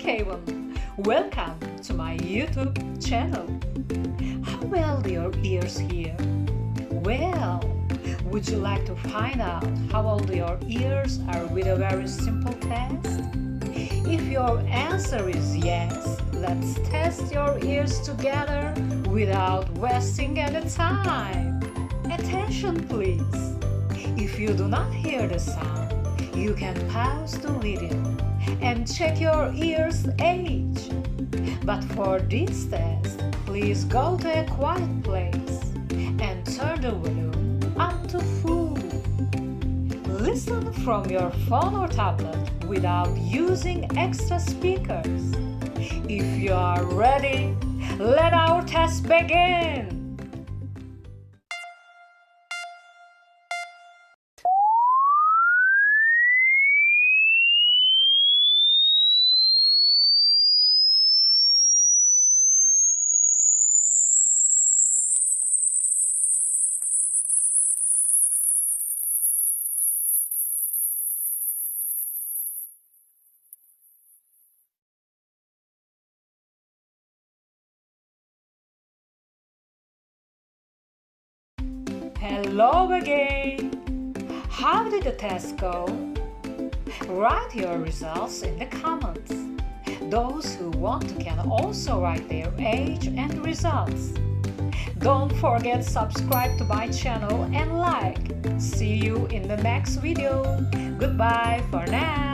Brookhaven. Welcome to my YouTube channel. How well do your ears hear? Well, would you like to find out how old your ears are with a very simple test? If your answer is yes, let's test your ears together without wasting any time. Attention please. If you do not hear the sound, you can pause the video and check your ears' age. But for this test, please go to a quiet place and turn the volume up to full. Listen from your phone or tablet without using extra speakers. If you are ready, let our test begin! Hello again! How did the test go? Write your results in the comments. Those who want to can also write their age and results. Don't forget to subscribe to my channel and like. See you in the next video. Goodbye for now.